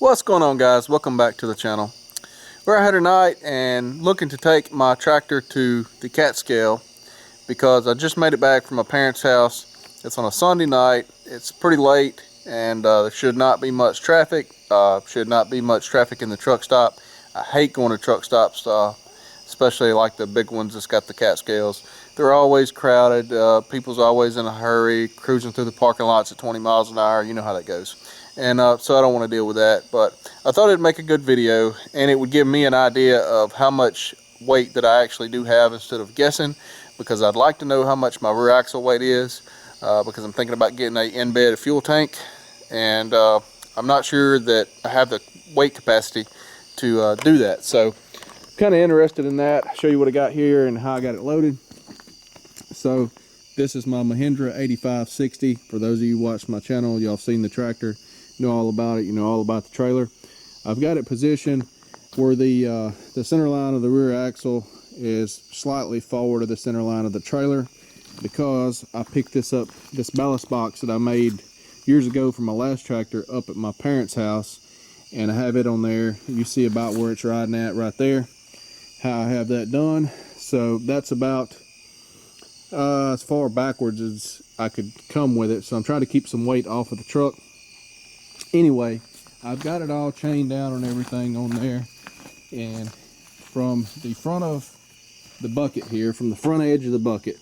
What's going on, guys? Welcome back to the channel. We're out here tonight and looking to take my tractor to the Catskill because I just made it back from my parents' house. It's on a Sunday night. It's pretty late and there should not be much traffic. Should not be much traffic in the truck stop. I hate going to truck stops, especially like the big ones that's got the Catskills. They're always crowded. People's always in a hurry, cruising through the parking lots at 20 miles an hour. You know how that goes. And so I don't want to deal with that, but I thought it'd make a good video and it would give me an idea of how much weight that I actually do have instead of guessing, because I'd like to know how much my rear axle weight is, because I'm thinking about getting a in-bed fuel tank, and I'm not sure that I have the weight capacity to do that. So kind of interested in that. I'll show you what I got here and how I got it loaded. So this is my Mahindra 8560. For those of you who watch my channel, y'all seen the tractor, know all about it, you know all about the trailer. I've got it positioned where the center line of the rear axle is slightly forward of the center line of the trailer, because I picked this ballast box that I made years ago for my last tractor up at my parents' house, and I have it on there. You see about where it's riding at right there, how I have that done. So that's about as far backwards as I could come with it, so I'm trying to keep some weight off of the truck. Anyway, I've got it all chained down and everything on there, and from the front of the bucket here, from the front edge of the bucket,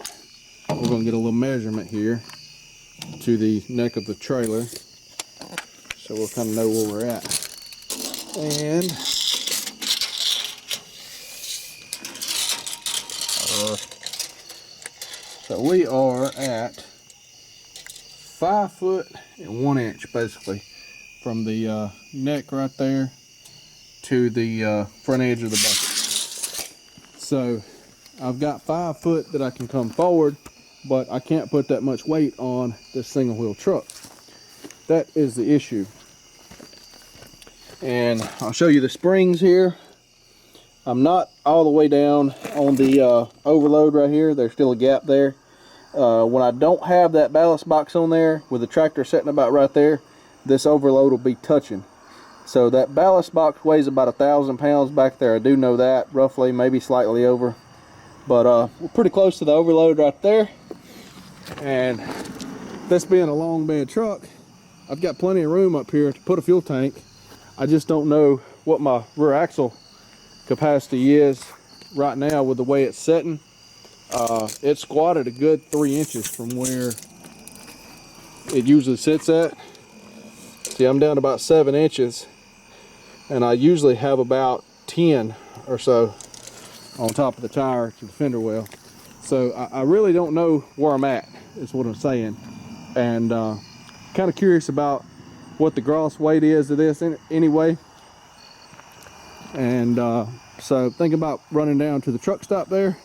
we're going to get a little measurement here to the neck of the trailer, so we'll kind of know where we're at. And so we are at 5 foot and 1 inch basically, from the neck right there to the front edge of the bucket. So I've got 5 foot that I can come forward, but I can't put that much weight on this single wheel truck. That is the issue. And I'll show you the springs here. I'm not all the way down on the overload right here. There's still a gap there. When I don't have that ballast box on there, with the tractor sitting about right there, this overload will be touching. So that ballast box weighs about 1,000 pounds back there. I do know that, roughly, maybe slightly over. But we're pretty close to the overload right there. And this being a long bed truck, I've got plenty of room up here to put a fuel tank. I just don't know what my rear axle capacity is right now with the way it's setting. It's squatted a good 3 inches from where it usually sits at. See, I'm down about 7 inches, and I usually have about 10 or so on top of the tire to the fender well. So I really don't know where I'm at, is what I'm saying. And kind of curious about what the gross weight is of this anyway. And so thinking about running down to the truck stop there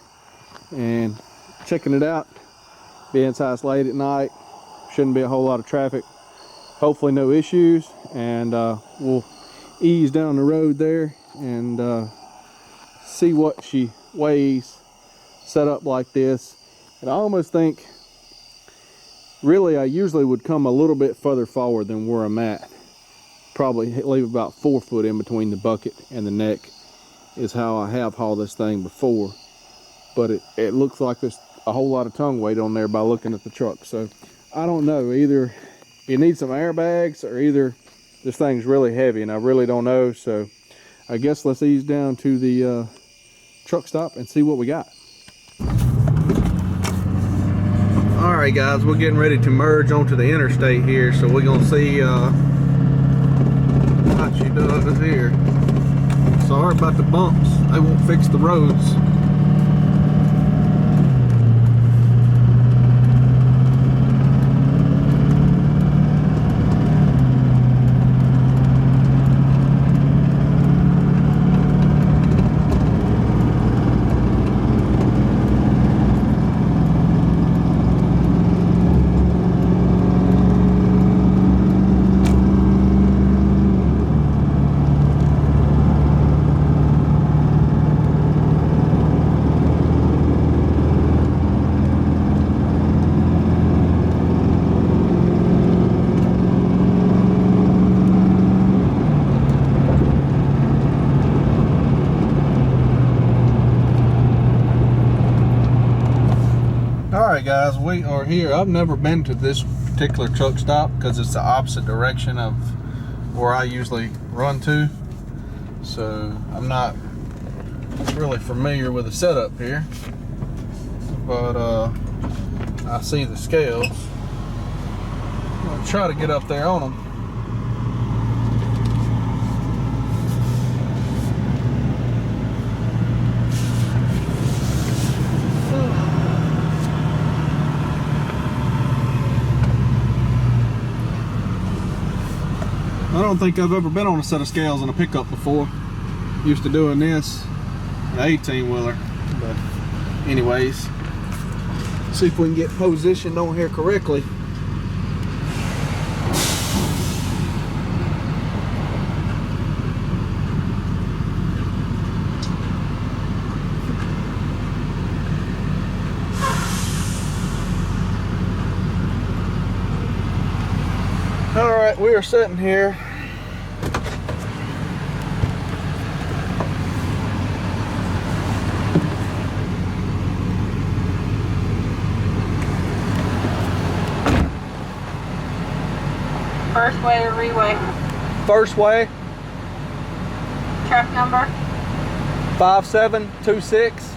and checking it out. Being so it's late at night, shouldn't be a whole lot of traffic, hopefully no issues, and we'll ease down the road there and see what she weighs set up like this. And I almost think, really, I usually would come a little bit further forward than where I'm at. Probably leave about 4 foot in between the bucket and the neck is how I have hauled this thing before. But it looks like there's a whole lot of tongue weight on there by looking at the truck. So I don't know, either it needs some airbags or either this thing's really heavy, and I really don't know. So I guess let's ease down to the truck stop and see what we got. All right, guys, we're getting ready to merge onto the interstate here, so we're gonna see how she does here. Sorry about the bumps, they won't fix the roads. Alright guys, we are here. I've never been to this particular truck stop because it's the opposite direction of where I usually run to. So I'm not really familiar with the setup here. But I see the scales. I'm going to try to get up there on them. I don't think I've ever been on a set of scales in a pickup before. Used to doing this in an 18-wheeler. But anyways, see if we can get positioned on here correctly. All right, we are sitting here. First way or reway? First way. Truck number? 5726.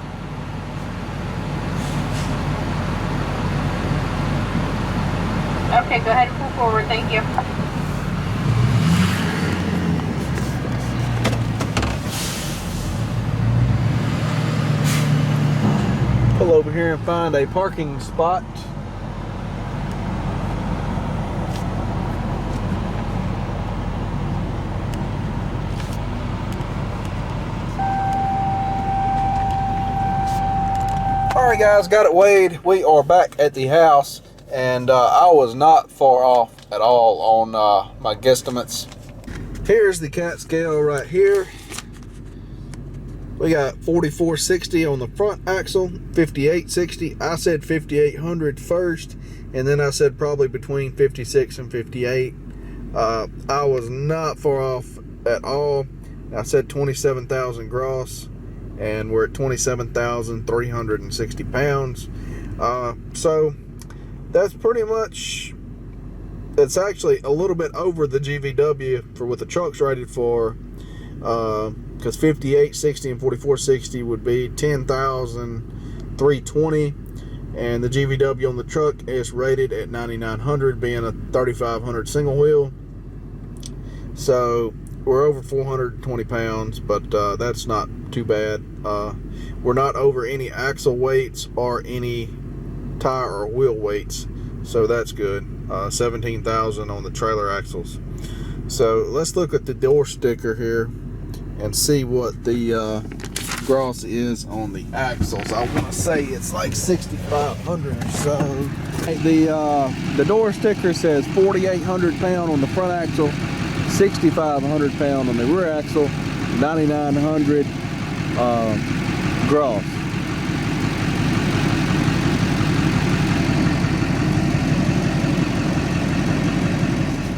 Okay, go ahead and pull forward, thank you. Pull over here and find a parking spot. Alright guys, got it weighed. We are back at the house, and I was not far off at all on my guesstimates. Here's the cat scale right here. We got 4460 on the front axle, 5860. I said 5800 first, and then I said probably between 56 and 58. I was not far off at all. I said 27,000 gross, and we're at 27,360 pounds. So that's pretty much, it's actually a little bit over the GVW for what the truck's rated for, because 5860 and 4460 would be 10,320, and the GVW on the truck is rated at 9,900, being a 3,500 single wheel. So we're over 420 pounds, but that's not too bad. We're not over any axle weights or any tire or wheel weights, so that's good. 17,000 on the trailer axles. So let's look at the door sticker here and see what the gross is on the axles. I want to say it's like 6,500 or so. The door sticker says 4,800 pound on the front axle, 6,500 pound on the rear axle, 9,900 gross.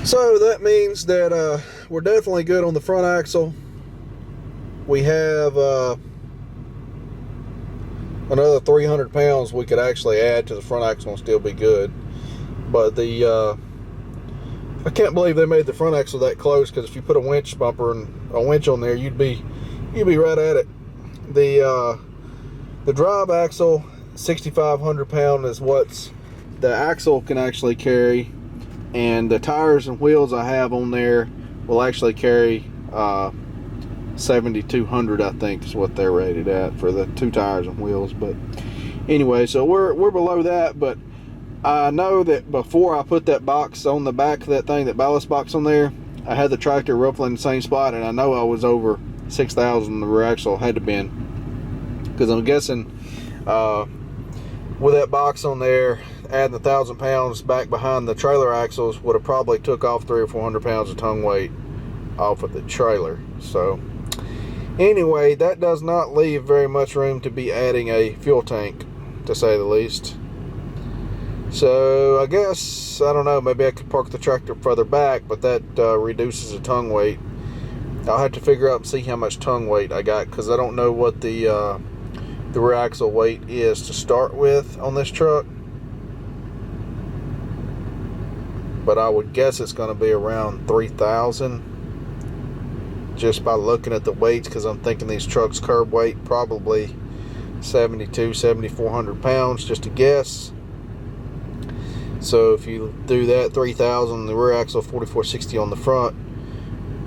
So that means that we're definitely good on the front axle. We have another 300 pounds we could actually add to the front axle and still be good. But the I can't believe they made the front axle that close, because if you put a winch bumper and a winch on there, you'd be right at it. The drive axle, 6,500 pound is what's the axle can actually carry, and the tires and wheels I have on there will actually carry 7,200, I think is what they're rated at for the 2 tires and wheels. But anyway, so we're below that. But I know that before I put that box on the back of that thing, that ballast box on there, I had the tractor roughly in the same spot, and I know I was over 6,000 the rear axle had to been, because I'm guessing with that box on there, adding 1,000 pounds back behind the trailer axles would have probably took off 300 or 400 pounds of tongue weight off of the trailer. So anyway, that does not leave very much room to be adding a fuel tank, to say the least. So I guess, I don't know, maybe I could park the tractor further back, but that reduces the tongue weight. I'll have to figure out and see how much tongue weight I got, because I don't know what the rear axle weight is to start with on this truck. but I would guess it's going to be around 3,000 just by looking at the weights, because I'm thinking these trucks curb weight probably 7,400 pounds, just a guess. So if you do that, 3,000 the rear axle, 4,460 on the front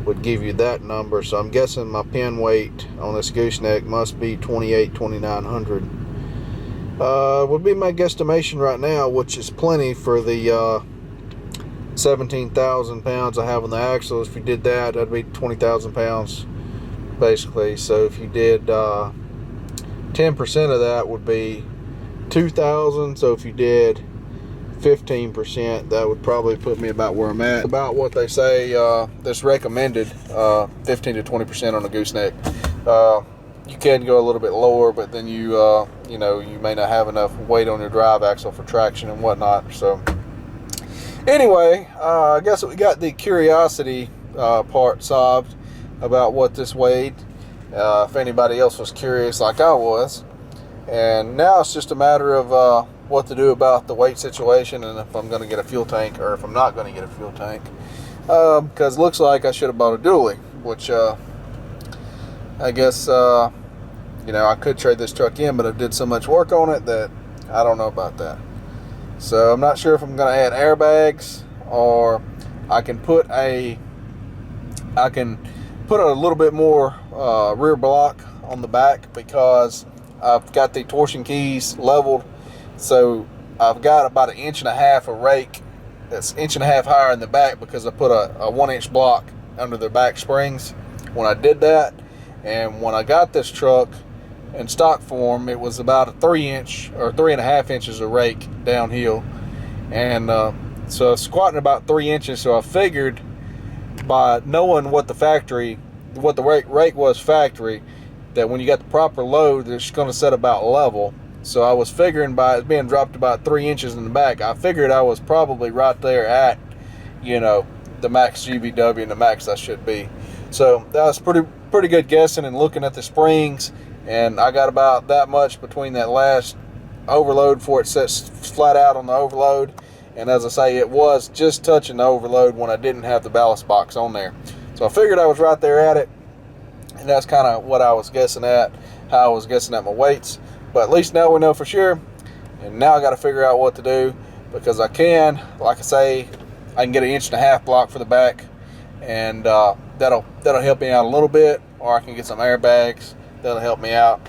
would give you that number. So I'm guessing my pin weight on this gooseneck must be 2,900. Would be my guesstimation right now, which is plenty for the 17,000 pounds I have on the axles. If you did that, that'd be 20,000 pounds basically. So if you did 10% of that would be 2,000. So if you did 15%, that would probably put me about where I'm at, about what they say this recommended 15 to 20% on a gooseneck. You can go a little bit lower, but then you know, you may not have enough weight on your drive axle for traction and whatnot. So anyway, I guess we got the curiosity part solved about what this weighed, if anybody else was curious like I was. And now it's just a matter of what to do about the weight situation, and if I'm going to get a fuel tank or if I'm not going to get a fuel tank, because it looks like I should have bought a dually, which I guess you know, I could trade this truck in, but I did so much work on it that I don't know about that. So I'm not sure if I'm going to add airbags, or I can put a little bit more rear block on the back, because I've got the torsion keys leveled. So I've got about 1.5 inches of rake that's 1.5 inches higher in the back, because I put a 1-inch block under the back springs when I did that. And when I got this truck in stock form, it was about a 3-inch or 3.5 inches of rake downhill. And so I was squatting about 3 inches. So I figured, by knowing what the rake was factory, that when you got the proper load, it's going to set about level. So I was figuring, by it being dropped about 3 inches in the back, I figured I was probably right there at, you know, the max GVW and the max I should be. So that was pretty good guessing and looking at the springs, and I got about that much between that last overload before it sets flat out on the overload. And as I say, it was just touching the overload when I didn't have the ballast box on there. So I figured I was right there at it, and that's kind of what I was guessing at, how I was guessing at my weights. But at least now we know for sure, and now I got to figure out what to do, because I can, like I say, I can get 1.5 inch block for the back, and that'll help me out a little bit, or I can get some airbags that'll help me out.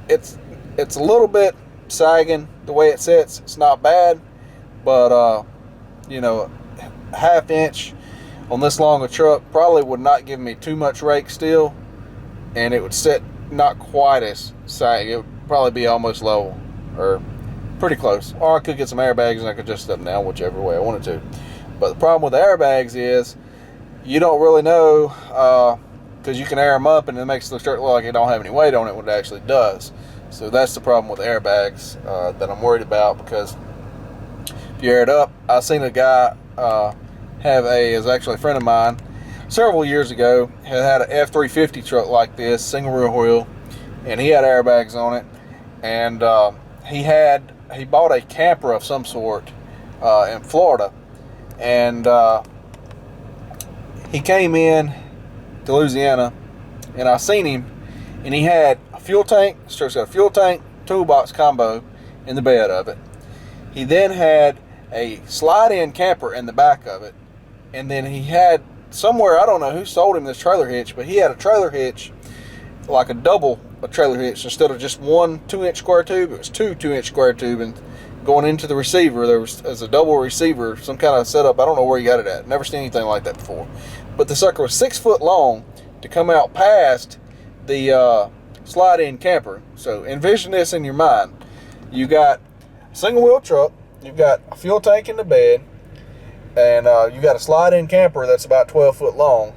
It's a little bit sagging the way it sits. It's not bad, but you know, 1/2 inch on this long a truck probably would not give me too much rake still, and it would sit not quite as sag. It would probably be almost level, or pretty close. Or I could get some airbags and I could adjust them down whichever way I wanted to. But the problem with the airbags is you don't really know, because you can air them up and it makes the truck look like it don't have any weight on it when it actually does. So that's the problem with the airbags that I'm worried about, because if you air it up, I seen a guy is actually a friend of mine several years ago, had an F350 truck like this, single rear wheel, and he had airbags on it. And he bought a camper of some sort in Florida, and he came in to Louisiana, and I seen him, and he had a fuel tank. This truck's got a fuel tank, toolbox combo in the bed of it. He then had a slide-in camper in the back of it, and then he had somewhere, I don't know who sold him this trailer hitch, but he had a trailer hitch, like a trailer hitch. Instead of just one 2-inch square tube, it was two 2-inch square tube, and going into the receiver, there was as a double receiver, some kind of setup. I don't know where you got it at. Never seen anything like that before. But the sucker was 6 foot long to come out past the slide-in camper. So envision this in your mind. You got a single wheel truck, you've got a fuel tank in the bed, and you got a slide-in camper that's about 12 foot long,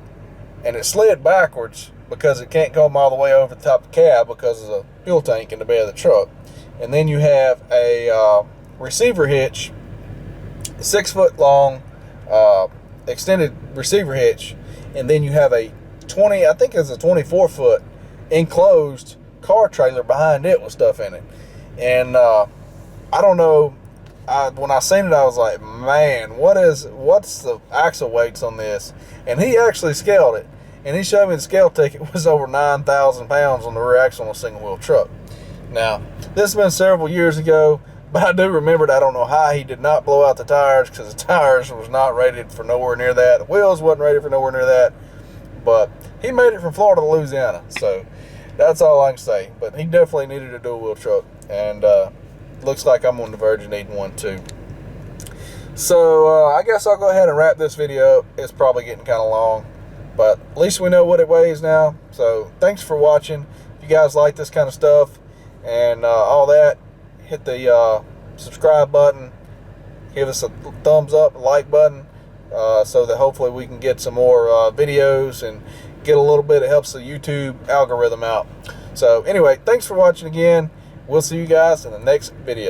and it slid backwards because it can't come all the way over the top of the cab because of the fuel tank in the bed of the truck. And then you have a receiver hitch, 6 foot long extended receiver hitch, and then you have a 24 foot enclosed car trailer behind it with stuff in it. And I don't know when I seen it, I was like, man, what's the axle weights on this? And he actually scaled it, and he showed me the scale ticket was over 9,000 pounds on the rear axle on a single wheel truck. Now, this has been several years ago, but I do remember that I don't know how he did not blow out the tires, because the tires was not rated for nowhere near that. The wheels wasn't rated for nowhere near that. But he made it from Florida to Louisiana, so that's all I can say. But he definitely needed a dual wheel truck, and looks like I'm on the verge of needing one too. So I guess I'll go ahead and wrap this video up. It's probably getting kind of long, but at least we know what it weighs now. So thanks for watching. If you guys like this kind of stuff and all that, hit the subscribe button, give us a thumbs up, like button, so that hopefully we can get some more videos and get a little bit. It helps the YouTube algorithm out. So anyway, thanks for watching again. We'll see you guys in the next video.